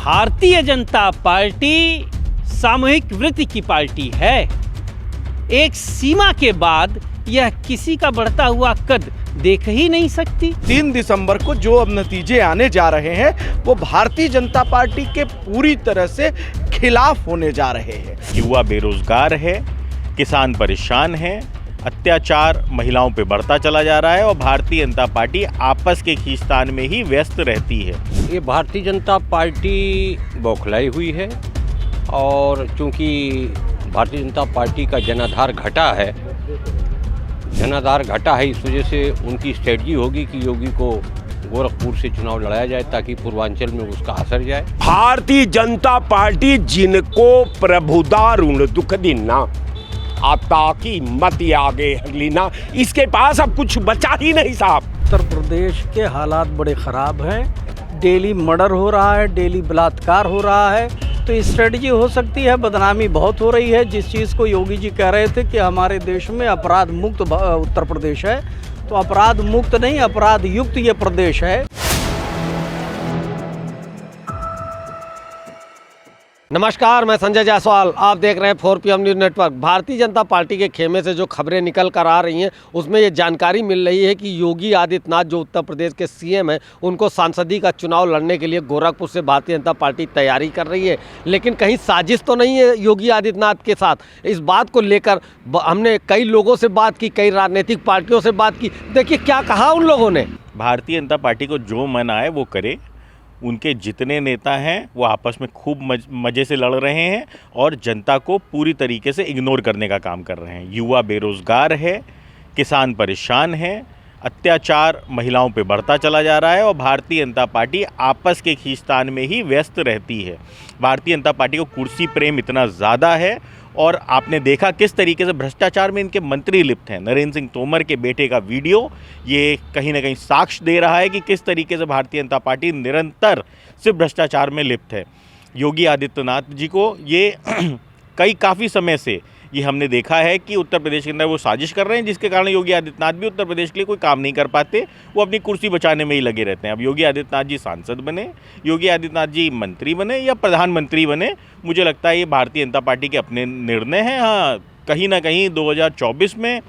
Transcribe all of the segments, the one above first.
Bharatiya Janata party सामूहिक वृत्ति की पार्टी है। एक सीमा के बाद यह किसी का बढ़ता हुआ कद देख ही नहीं सकती। 3 दिसंबर को जो अब नतीजे आने जा रहे हैं वो भारतीय जनता पार्टी के पूरी तरह से खिलाफ होने जा रहे हैं। युवा बेरोजगार है, किसान परेशान है, अत्याचार महिलाओं पे बढ़ता चला जा रहा है और भारतीय जनता पार्टी आपस के खींचतान में ही व्यस्त रहती है। ये भारतीय जनता पार्टी बौखलाई हुई है और चूंकि भारतीय जनता पार्टी का जनाधार घटा है, इस वजह से उनकी स्ट्रेटजी होगी कि योगी को गोरखपुर से चुनाव लड़ाया जाए ताकि पूर्वांचल में उसका असर जाए। भारतीय जनता पार्टी जिनको प्रभुदा ऋण दुख दिना आता की मत आगे हगलीना, इसके पास अब कुछ बचा ही नहीं साहब। उत्तर प्रदेश के हालात बड़े ख़राब हैं। डेली मर्डर हो रहा है, डेली बलात्कार हो रहा है, तो स्ट्रेटजी हो सकती है। बदनामी बहुत हो रही है। जिस चीज़ को योगी जी कह रहे थे कि हमारे देश में अपराध मुक्त उत्तर प्रदेश है, तो अपराध मुक्त नहीं, अपराध युक्त ये प्रदेश है। नमस्कार, मैं संजय जायसवाल, आप देख रहे हैं 4PM news network. Bharatiya Janata party के खेमे से जो खबरें निकल कर आ रही हैं उसमें ये जानकारी मिल रही है कि योगी आदित्यनाथ जो उत्तर प्रदेश के सीएम हैं, उनको सांसदी का चुनाव लड़ने के लिए गोरखपुर से भारतीय जनता पार्टी तैयारी कर रही है। लेकिन कहीं साजिश तो नहीं है योगी आदित्यनाथ के साथ? इस बात को लेकर हमने कई लोगों से बात की, कई राजनीतिक पार्टियों से बात की। देखिए क्या कहा उन लोगों ने। भारतीय जनता पार्टी को जो मन आए वो करे। उनके जितने नेता हैं वो आपस में खूब मज़े से लड़ रहे हैं और जनता को पूरी तरीके से इग्नोर करने का काम कर रहे हैं। युवा बेरोजगार है, किसान परेशान है, अत्याचार महिलाओं पे बढ़ता चला जा रहा है और भारतीय जनता पार्टी आपस के खींचतान में ही व्यस्त रहती है। भारतीय जनता पार्टी को कुर्सी प्रेम इतना ज़्यादा है और आपने देखा किस तरीके से भ्रष्टाचार में इनके मंत्री लिप्त हैं। नरेंद्र सिंह तोमर के बेटे का वीडियो ये कहीं ना कहीं साक्ष्य दे रहा है कि किस तरीके से भारतीय जनता पार्टी निरंतर सिर्फ भ्रष्टाचार में लिप्त है। योगी आदित्यनाथ जी को ये काफ़ी समय से ये हमने देखा है कि उत्तर प्रदेश के अंदर वो साजिश कर रहे हैं, जिसके कारण योगी आदित्यनाथ भी उत्तर प्रदेश के लिए कोई काम नहीं कर पाते। वो अपनी कुर्सी बचाने में ही लगे रहते हैं। अब योगी आदित्यनाथ जी सांसद बने, योगी आदित्यनाथ जी मंत्री बने या प्रधानमंत्री बने, मुझे लगता है ये भारतीय जनता पार्टी के अपने निर्णय हैं। हाँ, कहीं ना कहीं 2024 में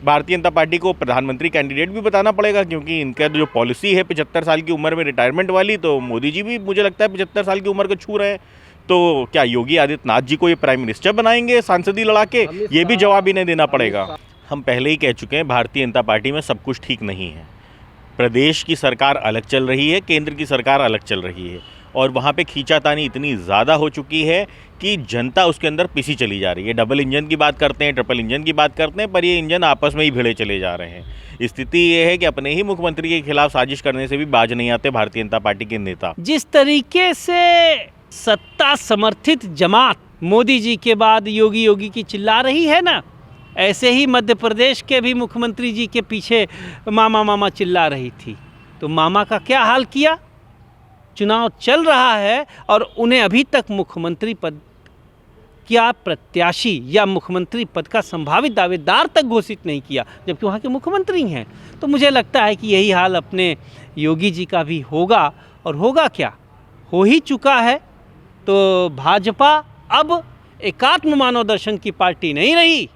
भारतीय जनता पार्टी को प्रधानमंत्री कैंडिडेट भी बताना पड़ेगा, क्योंकि इनका जो पॉलिसी है 75 साल की उम्र में रिटायरमेंट वाली, तो मोदी जी भी मुझे लगता है 75 साल की उम्र को छू रहे हैं। तो क्या योगी आदित्यनाथ जी को ये प्राइम मिनिस्टर बनाएंगे सांसदी लड़ा के? ये भी जवाब इन्हें देना पड़ेगा। हम पहले ही कह चुके हैं भारतीय जनता पार्टी में सब कुछ ठीक नहीं है। प्रदेश की सरकार अलग चल रही है, केंद्र की सरकार अलग चल रही है और वहाँ पे खींचातानी इतनी ज़्यादा हो चुकी है कि जनता उसके अंदर पिसी चली जा रही है। डबल इंजन की बात करते हैं, ट्रिपल इंजन की बात करते हैं, पर ये इंजन आपस में ही भिड़े चले जा रहे हैं। स्थिति ये है कि अपने ही मुख्यमंत्री के खिलाफ साजिश करने से भी बाज नहीं आते भारतीय जनता पार्टी के नेता। जिस तरीके से सत्ता समर्थित जमात मोदी जी के बाद योगी की चिल्ला रही है ना, ऐसे ही मध्य प्रदेश के भी मुख्यमंत्री जी के पीछे मामा चिल्ला रही थी। तो मामा का क्या हाल किया? चुनाव चल रहा है और उन्हें अभी तक मुख्यमंत्री पद क्या प्रत्याशी या मुख्यमंत्री पद का संभावित दावेदार तक घोषित नहीं किया, जबकि वहाँ के मुख्यमंत्री हैं। तो मुझे लगता है कि यही हाल अपने योगी जी का भी होगा। और होगा क्या, हो ही चुका है। तो भाजपा अब एकात्म मानव दर्शन की पार्टी नहीं रही।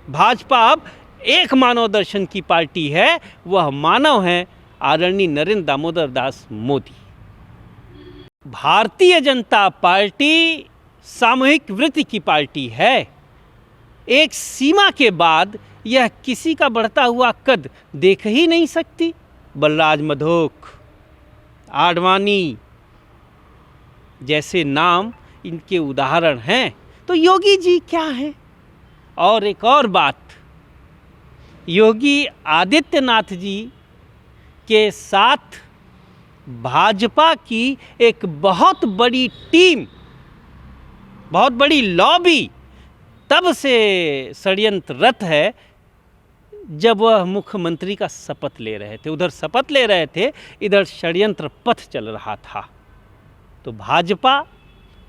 भाजपा अब एक मानव दर्शन की पार्टी है। वह मानव है आदरणीय नरेंद्र दामोदर दास मोदी। भारतीय जनता पार्टी सामूहिक वृत्ति की पार्टी है। एक सीमा के बाद यह किसी का बढ़ता हुआ कद देख ही नहीं सकती। बलराज मधोक, आडवाणी जैसे नाम इनके उदाहरण हैं। तो योगी जी क्या हैं? और एक और बात, योगी आदित्यनाथ जी के साथ भाजपा की एक बहुत बड़ी टीम, बहुत बड़ी लॉबी तब से षड्यंत्ररत है जब वह मुख्यमंत्री का शपथ ले रहे थे। उधर शपथ ले रहे थे, इधर षड्यंत्र पथ चल रहा था। तो भाजपा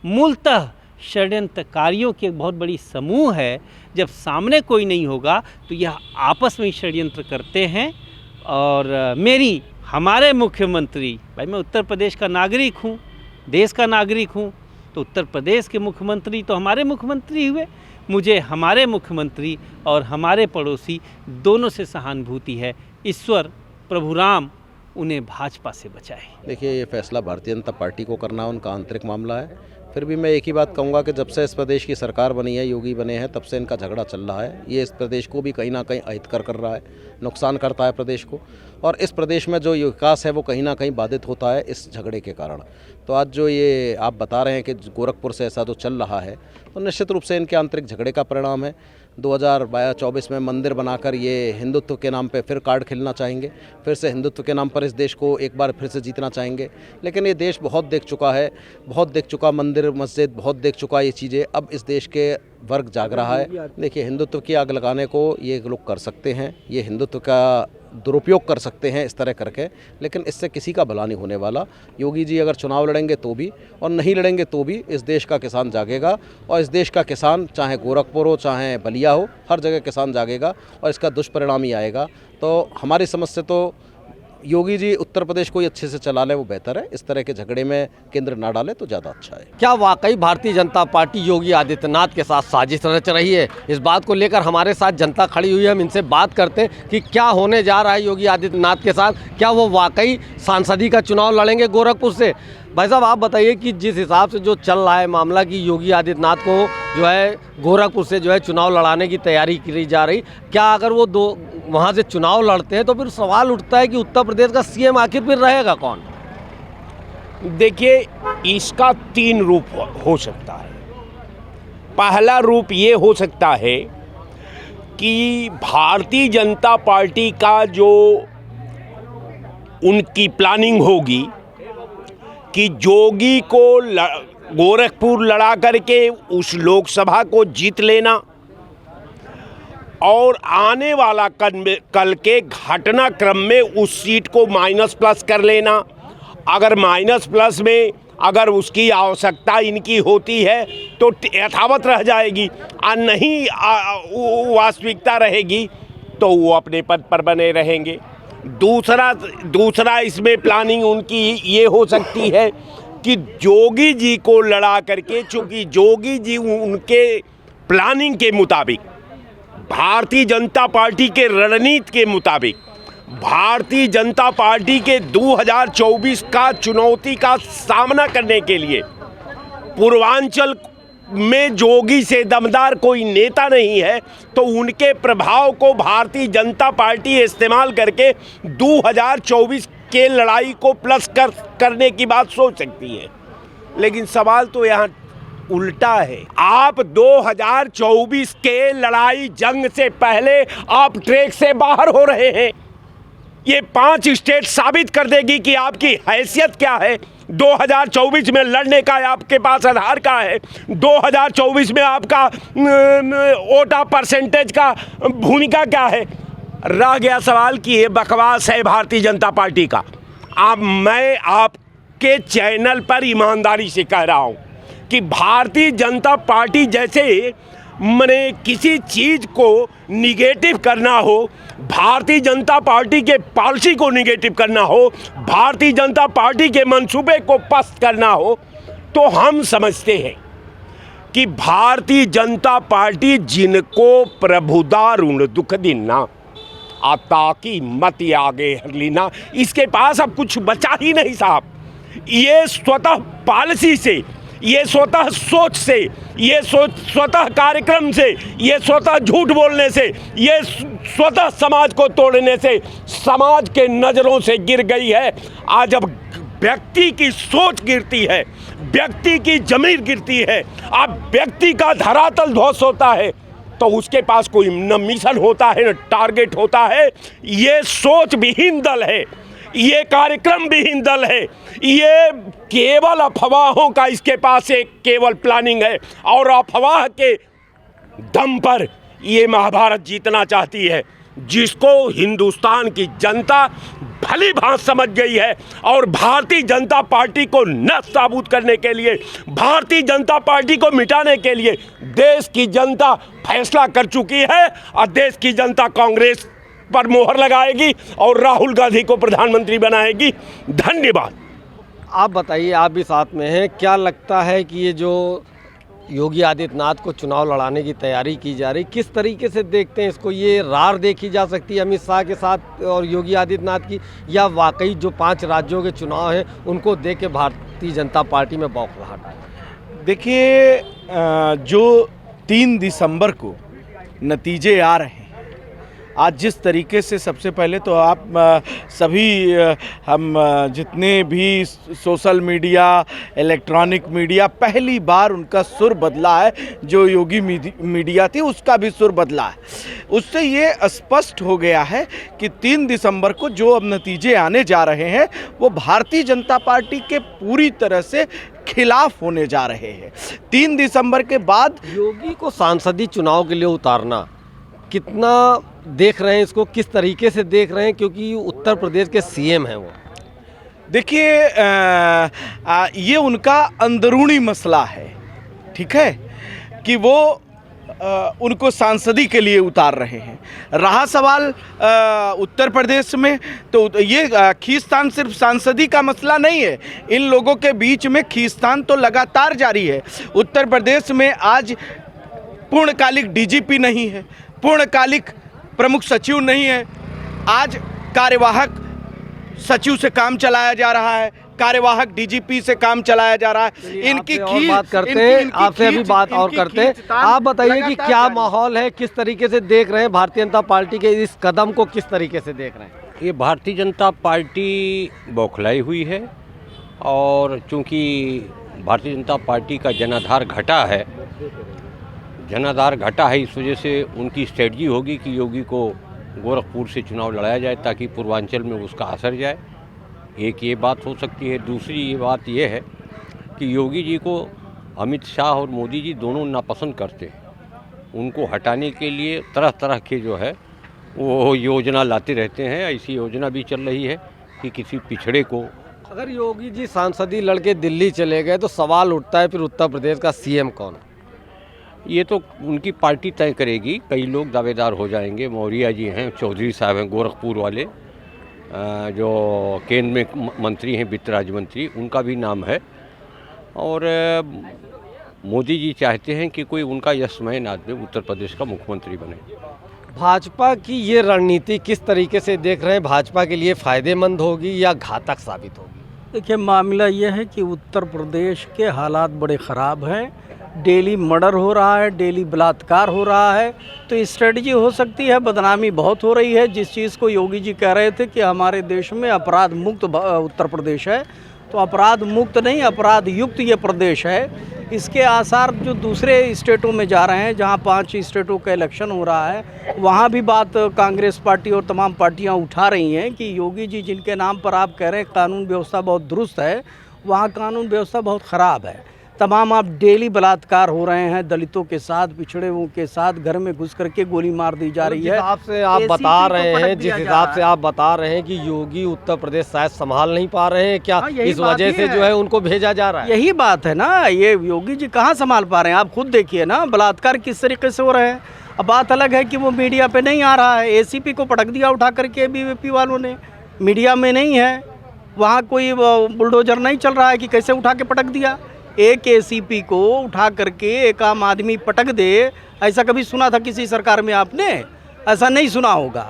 मूलतः षड्यंत्रकारियों की एक बहुत बड़ी समूह है। जब सामने कोई नहीं होगा तो यह आपस में षड्यंत्र करते हैं। और हमारे मुख्यमंत्री, भाई मैं उत्तर प्रदेश का नागरिक हूँ, देश का नागरिक हूँ, तो उत्तर प्रदेश के मुख्यमंत्री तो हमारे मुख्यमंत्री हुए, मुझे हमारे मुख्यमंत्री और हमारे पड़ोसी दोनों से सहानुभूति है। ईश्वर प्रभु राम उन्हें भाजपा से बचाए। देखिए, ये फैसला भारतीय जनता पार्टी को करना उनका आंतरिक मामला है। फिर भी मैं एक ही बात कहूँगा कि जब से इस प्रदेश की सरकार बनी है, योगी बने हैं, तब से इनका झगड़ा चल रहा है। ये इस प्रदेश को भी कहीं ना कहीं अहितकर कर रहा है, नुकसान करता है प्रदेश को, और इस प्रदेश में जो विकास है वो कहीं ना कहीं बाधित होता है इस झगड़े के कारण। तो आज जो ये आप बता रहे हैं कि गोरखपुर से ऐसा जो चल रहा है, तो निश्चित रूप से इनके आंतरिक झगड़े का परिणाम है। 2024 में मंदिर बनाकर ये हिंदुत्व के नाम पे फिर कार्ड खेलना चाहेंगे, फिर से हिंदुत्व के नाम पर इस देश को एक बार फिर से जीतना चाहेंगे। लेकिन ये देश बहुत देख चुका है, बहुत देख चुका, मंदिर मस्जिद बहुत देख चुका ये चीज़ें। अब इस देश के वर्ग जाग रहा है। देखिए, हिंदुत्व की आग लगाने को ये लोग कर सकते हैं, ये हिंदुत्व का दुरुपयोग कर सकते हैं इस तरह करके, लेकिन इससे किसी का भला नहीं होने वाला। योगी जी अगर चुनाव लड़ेंगे तो भी, और नहीं लड़ेंगे तो भी, इस देश का किसान जागेगा। और इस देश का किसान, चाहे गोरखपुर हो चाहे बलिया हो, हर जगह किसान जागेगा और इसका दुष्परिणाम ही आएगा। तो हमारी समझ से तो योगी जी उत्तर प्रदेश को ही अच्छे से चला ले वो बेहतर है। इस तरह के झगड़े में केंद्र ना डाले तो ज़्यादा अच्छा है। क्या वाकई भारतीय जनता पार्टी योगी आदित्यनाथ के साथ साजिश रच रही है? इस बात को लेकर हमारे साथ जनता खड़ी हुई है। हम इनसे बात करते हैं कि क्या होने जा रहा है योगी आदित्यनाथ के साथ। क्या वो वाकई सांसदी का चुनाव लड़ेंगे गोरखपुर से? भाई साहब, आप बताइए कि जिस हिसाब से जो चल रहा है मामला कि योगी आदित्यनाथ को जो है गोरखपुर से जो है चुनाव लड़ाने की तैयारी की जा रही, क्या अगर वो वहाँ से चुनाव लड़ते हैं तो फिर सवाल उठता है कि उत्तर प्रदेश का सीएम आखिर फिर रहेगा कौन? देखिए, इसका 3 रूप हो सकता है। पहला रूप ये हो सकता है कि भारतीय जनता पार्टी का जो उनकी प्लानिंग होगी कि योगी को गोरखपुर लड़ा करके उस लोकसभा को जीत लेना और आने वाला कल के घटनाक्रम में उस सीट को माइनस प्लस कर लेना। अगर माइनस प्लस में अगर उसकी आवश्यकता इनकी होती है तो यथावत रह जाएगी, और नहीं वास्तविकता रहेगी तो वो अपने पद पर बने रहेंगे। दूसरा इसमें प्लानिंग उनकी ये हो सकती है कि योगी जी को लड़ा करके, चूंकि योगी जी उनके प्लानिंग के मुताबिक, भारतीय जनता पार्टी के रणनीति के मुताबिक, भारतीय जनता पार्टी के 2024 का चुनौती का सामना करने के लिए पूर्वांचल में योगी से दमदार कोई नेता नहीं है, तो उनके प्रभाव को भारतीय जनता पार्टी इस्तेमाल करके 2024 के लड़ाई को प्लस करने की बात सोच सकती है। लेकिन सवाल तो यहाँ उल्टा है। आप 2024 के लड़ाई जंग से पहले आप ट्रैक से बाहर हो रहे हैं। ये 5 स्टेट साबित कर देगी कि आपकी हैसियत क्या है। 2024 में लड़ने का आपके पास आधार क्या है। 2024 में आपका वोटा परसेंटेज का भूमिका क्या है। रह गया सवाल कि ये बकवास है भारतीय जनता पार्टी का। मैं आपके चैनल पर ईमानदारी से कह रहा हूँ कि भारतीय जनता पार्टी जैसे मैंने किसी चीज़ को निगेटिव करना हो, भारतीय जनता पार्टी के पॉलिसी को निगेटिव करना हो, भारतीय जनता पार्टी के मंसूबे को पस्त करना हो, तो हम समझते हैं कि भारतीय जनता पार्टी जिनको प्रभुदा ऋण दुख दिना आता की मत आगे हरलीना, इसके पास अब कुछ बचा ही नहीं साहब। ये स्वतः पॉलिसी से, ये स्वतः सोच से, ये स्वतः कार्यक्रम से, ये स्वतः झूठ बोलने से, ये स्वतः समाज को तोड़ने से समाज के नज़रों से गिर गई है। आज जब व्यक्ति की सोच गिरती है, व्यक्ति की ज़मीर गिरती है, अब व्यक्ति का धरातल ध्वस्त होता है, तो उसके पास कोई न मिशन होता है न टारगेट होता है। ये सोच विहीन दल है, ये कार्यक्रम विहीन दल है, ये केवल अफवाहों का इसके पास एक केवल प्लानिंग है, और अफवाह के दम पर ये महाभारत जीतना चाहती है, जिसको हिंदुस्तान की जनता भली भांति समझ गई है। और भारतीय जनता पार्टी को नष्ट नाबूद करने के लिए, भारतीय जनता पार्टी को मिटाने के लिए देश की जनता फैसला कर चुकी है, और देश की जनता कांग्रेस पर मोहर लगाएगी और राहुल गांधी को प्रधानमंत्री बनाएगी। धन्यवाद। आप बताइए, आप भी साथ में हैं, क्या लगता है कि ये जो योगी आदित्यनाथ को चुनाव लड़ाने की तैयारी की जा रही, किस तरीके से देखते हैं इसको? ये रार देखी जा सकती है अमित शाह के साथ और योगी आदित्यनाथ की, या वाकई जो 5 राज्यों के चुनाव हैं उनको देख के भारतीय जनता पार्टी में बौखलाहट है? देखिए, जो 3 दिसंबर को नतीजे आ रहे हैं, आज जिस तरीके से, सबसे पहले तो आप सभी हम जितने भी सोशल मीडिया, इलेक्ट्रॉनिक मीडिया, पहली बार उनका सुर बदला है। जो योगी मीडिया थी उसका भी सुर बदला है। उससे ये स्पष्ट हो गया है कि 3 दिसंबर को जो अब नतीजे आने जा रहे हैं वो भारतीय जनता पार्टी के पूरी तरह से खिलाफ होने जा रहे हैं। 3 दिसंबर के बाद योगी को सांसदीय चुनाव के लिए उतारना कितना देख रहे हैं इसको, किस तरीके से देख रहे हैं, क्योंकि उत्तर प्रदेश के सीएम हैं वो? देखिए, ये उनका अंदरूनी मसला है, ठीक है, कि वो उनको सांसदी के लिए उतार रहे हैं। रहा सवाल उत्तर प्रदेश में, तो ये खींचतान सिर्फ सांसदी का मसला नहीं है। इन लोगों के बीच में खींचतान तो लगातार जारी है। उत्तर प्रदेश में आज पूर्णकालिक डीजीपी नहीं है, पूर्णकालिक प्रमुख सचिव नहीं है। आज कार्यवाहक सचिव से काम चलाया जा रहा है, कार्यवाहक डीजीपी से काम चलाया जा रहा है। इनकी खींच बात करते हैं, आपसे अभी बात और करते हैं। आप बताइए कि क्या माहौल है, किस तरीके से देख रहे हैं भारतीय जनता पार्टी के इस कदम को, किस तरीके से देख रहे हैं? ये भारतीय जनता पार्टी बौखलाई हुई है, और चूंकि भारतीय जनता पार्टी का जनाधार घटा है, इस वजह से उनकी स्ट्रेटजी होगी कि योगी को गोरखपुर से चुनाव लड़ाया जाए ताकि पूर्वांचल में उसका असर जाए। एक ये बात हो सकती है। दूसरी ये बात ये है कि योगी जी को अमित शाह और मोदी जी दोनों नापसंद करते हैं। उनको हटाने के लिए तरह तरह के जो है वो योजना लाते रहते हैं। ऐसी योजना भी चल रही है कि किसी पिछड़े को, अगर योगी जी सांसदी लड़के दिल्ली चले गए तो सवाल उठता है फिर उत्तर प्रदेश का सीएम कौन? ये तो उनकी पार्टी तय करेगी। कई लोग दावेदार हो जाएंगे। मौर्य जी हैं, चौधरी साहब हैं गोरखपुर वाले, जो केंद्र में मंत्री हैं, वित्त राज्य मंत्री, उनका भी नाम है। और मोदी जी चाहते हैं कि कोई उनका यशमय आदमी उत्तर प्रदेश का मुख्यमंत्री बने। भाजपा की ये रणनीति किस तरीके से देख रहे हैं? भाजपा के लिए फ़ायदेमंद होगी या घातक साबित होगी? देखिए, मामला ये है कि उत्तर प्रदेश के हालात बड़े ख़राब हैं। डेली मर्डर हो रहा है, डेली बलात्कार हो रहा है, तो स्ट्रेटजी हो सकती है, बदनामी बहुत हो रही है। जिस चीज़ को योगी जी कह रहे थे कि हमारे देश में अपराध मुक्त उत्तर प्रदेश है, तो अपराध मुक्त नहीं, अपराध युक्त ये प्रदेश है। इसके आसार जो दूसरे स्टेटों में जा रहे हैं, जहां 5 स्टेटों का इलेक्शन हो रहा है, वहां भी बात कांग्रेस पार्टी और तमाम पार्टियां उठा रही हैं कि योगी जी जिनके नाम पर आप कह रहे हैं कानून व्यवस्था बहुत दुरुस्त है, वहां कानून व्यवस्था बहुत ख़राब है। तमाम आप डेली बलात्कार हो रहे हैं, दलितों के साथ, पिछड़ों के साथ घर में घुस करके गोली मार दी जा रही है। जिस हिसाब से आप बता रहे हैं, जिस हिसाब से आप बता रहे हैं कि योगी उत्तर प्रदेश शायद संभाल नहीं पा रहे हैं, क्या इस वजह से जो है उनको भेजा जा रहा है? यही बात है ना, ये योगी जी कहाँ संभाल पा रहे हैं? आप खुद देखिए ना, बलात्कार किस तरीके से हो रहे हैं। अब बात अलग है कि वो मीडिया पे नहीं आ रहा है। एसीपी को पटक दिया उठा करके बीजेपी वालों ने, मीडिया में नहीं है, वहाँ कोई बुलडोजर नहीं चल रहा है कि कैसे उठा के पटक दिया। एक एसीपी को उठा करके एक आम आदमी पटक दे, ऐसा कभी सुना था किसी सरकार में आपने? ऐसा नहीं सुना होगा।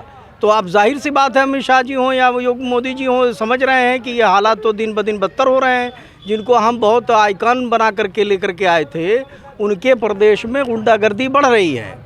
तो आप जाहिर सी बात है, अमित शाह जी हों या मोदी जी हों, समझ रहे हैं कि ये हालात तो दिन ब दिन बदतर हो रहे हैं। जिनको हम बहुत आइकॉन बना करके लेकर के आए थे, उनके प्रदेश में गुंडागर्दी बढ़ रही है।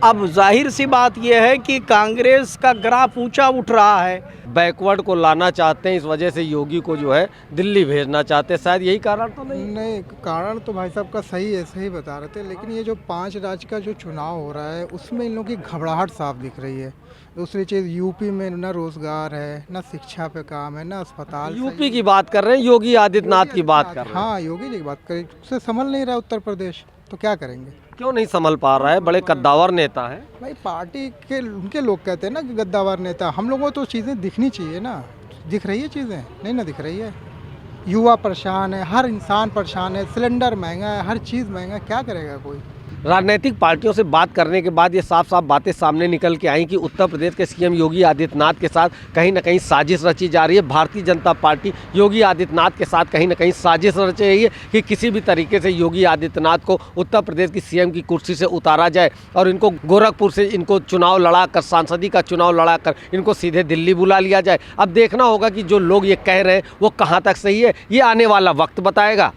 अब जाहिर सी बात यह है कि कांग्रेस का ग्राफ ऊंचा उठ रहा है। बैकवर्ड को लाना चाहते हैं, इस वजह से योगी को जो है दिल्ली भेजना चाहते हैं। शायद यही कारण तो नहीं, कारण तो भाई साहब का सही है, सही बता रहे थे। लेकिन ये जो 5 राज्य का जो चुनाव हो रहा है, उसमें इन लोगों की घबराहट साफ दिख रही है। दूसरी चीज़, यूपी में न रोजगार है, न शिक्षा पे काम है, न अस्पताल। यूपी की बात कर रहे हैं, योगी आदित्यनाथ की बात कर रहे हैं। हाँ, योगी जी की बात करें, उससे संभल नहीं रहा उत्तर प्रदेश, तो क्या करेंगे? क्यों नहीं संभल पा रहा है? बड़े कद्दावर नेता है भाई, पार्टी के उनके लोग कहते हैं ना कि गद्दावर नेता। हम लोगों को तो चीज़ें दिखनी चाहिए ना। दिख रही है चीज़ें? नहीं ना दिख रही है। युवा परेशान है, हर इंसान परेशान है, सिलेंडर महंगा है, हर चीज़ महंगा है, क्या करेगा कोई? राजनीतिक पार्टियों से बात करने के बाद ये साफ साफ बातें सामने निकल के आई कि उत्तर प्रदेश के सीएम योगी आदित्यनाथ के साथ कहीं ना कहीं साजिश रची जा रही है। भारतीय जनता पार्टी योगी आदित्यनाथ के साथ कहीं ना कहीं साजिश रच रही है कि किसी भी तरीके से योगी आदित्यनाथ को उत्तर प्रदेश की सीएम की कुर्सी से उतारा जाए और इनको गोरखपुर से इनको चुनाव लड़ाकर, सांसदी का चुनाव लड़ाकर इनको सीधे दिल्ली बुला लिया जाए। अब देखना होगा कि जो लोग ये कह रहे हैं वो कहाँ तक सही है, ये आने वाला वक्त बताएगा।